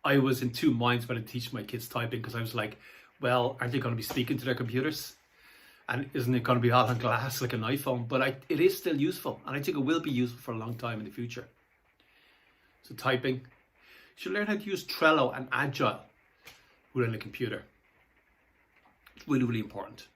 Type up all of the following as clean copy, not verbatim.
I was in two minds when I teach my kids typing, because I was like, well, aren't they going to be speaking to their computers? And isn't it going to be all on glass like an iPhone? But it is still useful, and I think it will be useful for a long time in the future. So typing, you should learn how to use Trello and Agile within a computer. It's really, really important.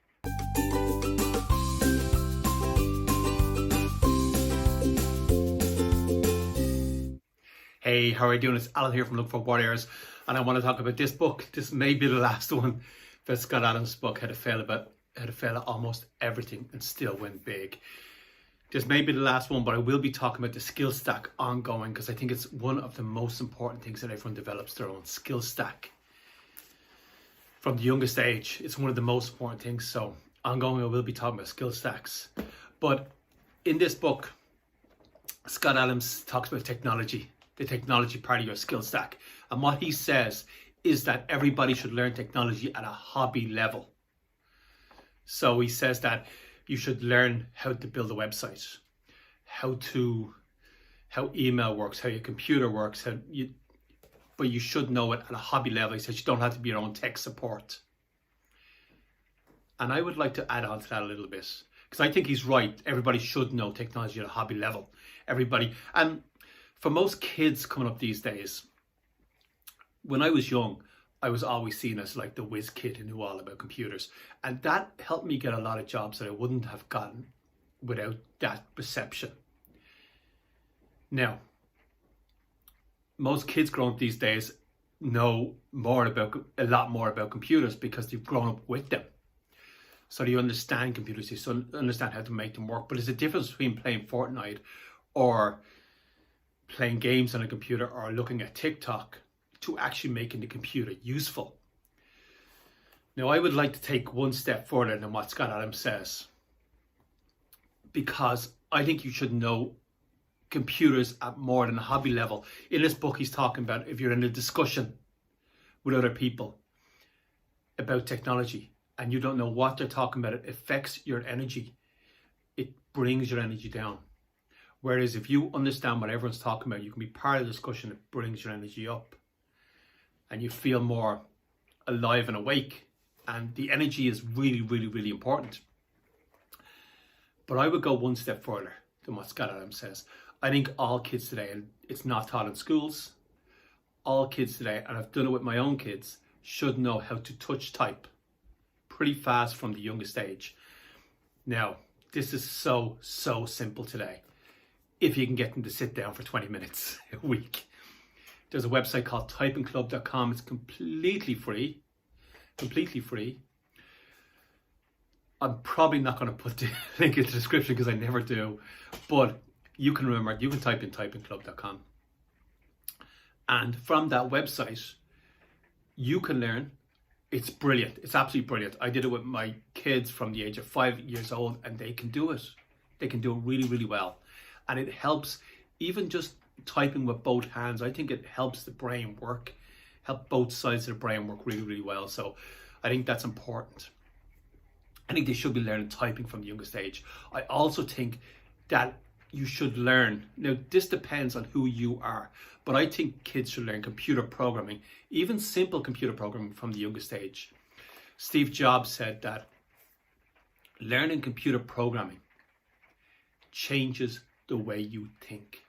Hey, how are you doing? It's Alan here from Look for Warriors, and I want to talk about this book. This may be the last one, but Scott Adams' book, How to Fail at Almost Everything and Still Win Big. This may be the last one, but I will be talking about the skill stack ongoing, because I think it's one of the most important things that everyone develops their own skill stack. From the youngest age, it's one of the most important things. So ongoing, I will be talking about skill stacks. But in this book, Scott Adams talks about technology, the technology part of your skill stack. And what he says is that everybody should learn technology at a hobby level. So he says that you should learn how to build a website, how email works, how your computer works, but you should know it at a hobby level. He says you don't have to be your own tech support. And I would like to add on to that a little bit, because I think he's right. Everybody should know technology at a hobby level. Everybody. And for most kids coming up these days, when I was young, I was always seen as like the whiz kid who knew all about computers. And that helped me get a lot of jobs that I wouldn't have gotten without that perception. Now, most kids growing up these days know a lot more about computers because they've grown up with them. So they understand computers, they understand how to make them work. But there's a difference between playing Fortnite or playing games on a computer or looking at TikTok to actually making the computer useful. Now, I would like to take one step further than what Scott Adams says, because I think you should know computers at more than a hobby level. In this book, he's talking about if you're in a discussion with other people about technology and you don't know what they're talking about, it affects your energy. It brings your energy down. Whereas if you understand what everyone's talking about, you can be part of the discussion, it brings your energy up. And you feel more alive and awake. And the energy is really, really, really important. But I would go one step further than what Scott Adams says. I think all kids today, and it's not taught in schools, all kids today, and I've done it with my own kids, should know how to touch type pretty fast from the youngest age. Now, this is so simple today, if you can get them to sit down for 20 minutes a week. There's a website called typingclub.com. It's completely free. I'm probably not going to put the link in the description because I never do. But you can remember, you can type in typingclub.com. And from that website, you can learn. It's brilliant. It's absolutely brilliant. I did it with my kids from the age of 5 years old, and they can do it. They can do it really, really well. And it helps, even just typing with both hands. I think it helps the brain work, help both sides of the brain work really, really well. So I think that's important. I think they should be learning typing from the youngest age. I also think that you should learn, now this depends on who you are, but I think kids should learn computer programming, even simple computer programming from the youngest age. Steve Jobs said that learning computer programming changes the way you think.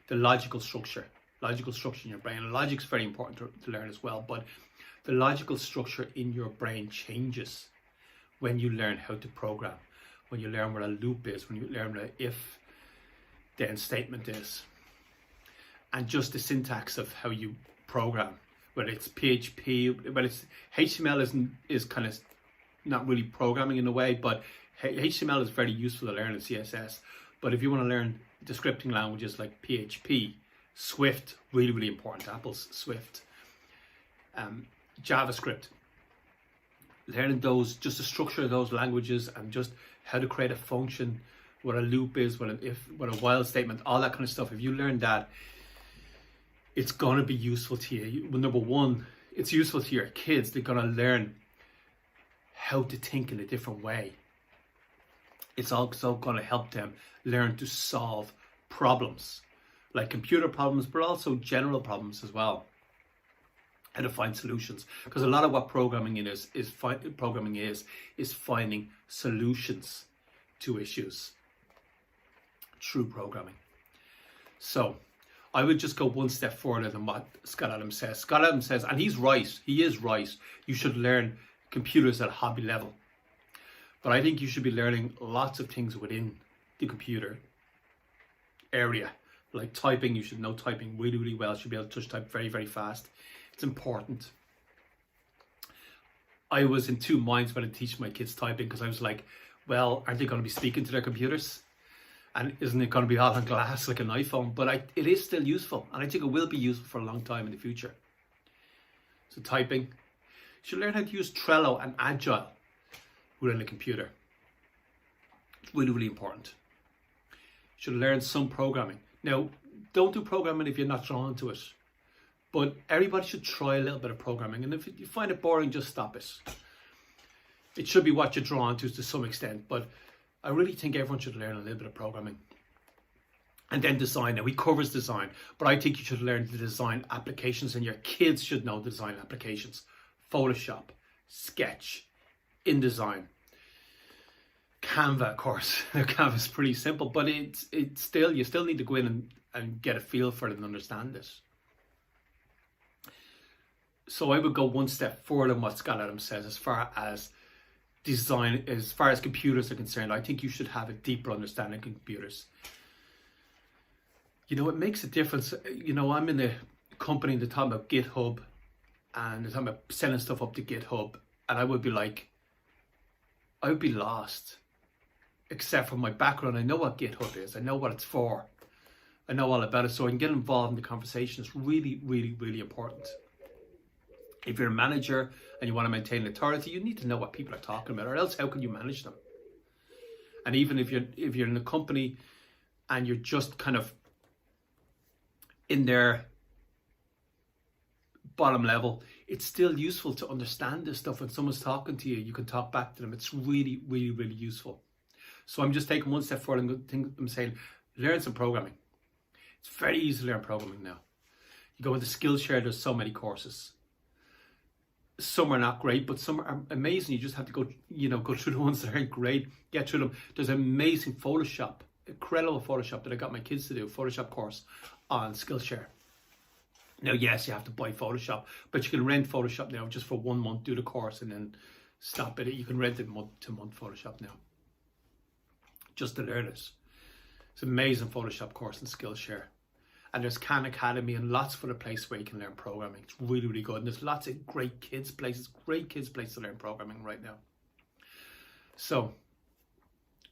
The logical structure in your brain. And logic's very important to learn as well, but the logical structure in your brain changes when you learn how to program, when you learn what a loop is, when you learn what an if-then statement is, and just the syntax of how you program, whether it's PHP, whether it's HTML is kind of not really programming in a way, but HTML is very useful to learn in CSS. But if you want to learn the scripting languages like PHP, Swift, really, really important. Apple's Swift, JavaScript, learning those, just the structure of those languages and just how to create a function, what a loop is, what an if, what a while statement, all that kind of stuff. If you learn that, it's going to be useful to you. Well, number one, it's useful to your kids. They're going to learn how to think in a different way. It's also going to help them learn to solve problems, like computer problems, but also general problems as well. how to find solutions, because a lot of what programming is finding solutions to issues through programming. So I would just go one step further than what Scott Adams says. Scott Adams says, and he's right, he is right, you should learn computers at a hobby level. But I think you should be learning lots of things within the computer area. Like typing, you should know typing really, really well. You should be able to touch type very, very fast. It's important. I was in two minds when I teach my kids typing, because I was like, well, aren't they going to be speaking to their computers? And isn't it going to be all on glass like an iPhone? But it is still useful, and I think it will be useful for a long time in the future. So typing. You should learn how to use Trello and Agile within a computer. It's really, really important. You should learn some programming. Now, don't do programming if you're not drawn to it. But everybody should try a little bit of programming. And if you find it boring, just stop it. It should be what you're drawn to some extent. But I really think everyone should learn a little bit of programming. And then design. Now, he covers design. But I think you should learn to design applications. And your kids should know the design applications. Photoshop, Sketch, InDesign. Canva, of course. Canva is pretty simple, but you still need to go in and get a feel for it and understand it. So I would go one step further than what Scott Adams says as far as design, as far as computers are concerned. I think you should have a deeper understanding of computers. You know, it makes a difference. You know, I'm in a company that's talking about GitHub, and they're talking about sending stuff up to GitHub, and I would be lost. Except for my background, I know what GitHub is. I know what it's for. I know all about it, so I can get involved in the conversation. It's really, really, really important. If you're a manager and you want to maintain authority, you need to know what people are talking about, or else how can you manage them? And even if you're in a company and you're just kind of in their bottom level, it's still useful to understand this stuff. When someone's talking to you, you can talk back to them. It's really, really, really useful. So I'm just taking one step forward and I'm saying, learn some programming. It's very easy to learn programming now. You go into Skillshare, there's so many courses. Some are not great, but some are amazing. You just have to go through the ones that aren't great, get through them. There's amazing Photoshop, incredible Photoshop that I got my kids to do, Photoshop course on Skillshare. Now, yes, you have to buy Photoshop, but you can rent Photoshop now just for 1 month, do the course and then stop it. You can rent it month to month Photoshop now, just to learn it. It's an amazing Photoshop course in Skillshare. And there's Khan Academy and lots of other places where you can learn programming. It's really, really good. And there's lots of great kids places to learn programming right now. So,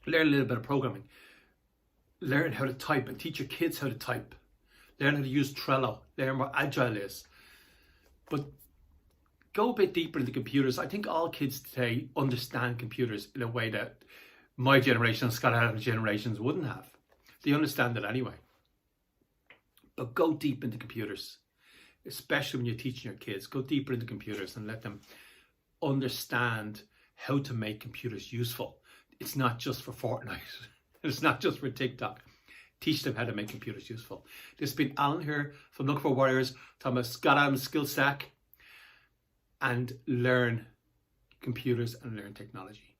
learn a little bit of programming. Learn how to type and teach your kids how to type. Learn how to use Trello. Learn what Agile is. But go a bit deeper into computers. I think all kids today understand computers in a way that my generation and Scott Adams' generations wouldn't have. They understand it anyway. But go deep into computers, especially when you're teaching your kids. Go deeper into computers and let them understand how to make computers useful. It's not just for Fortnite. It's not just for TikTok. Teach them how to make computers useful. This has been Alan here from Looking for Warriors, talking about Scott Adams' skill stack, and learn computers and learn technology.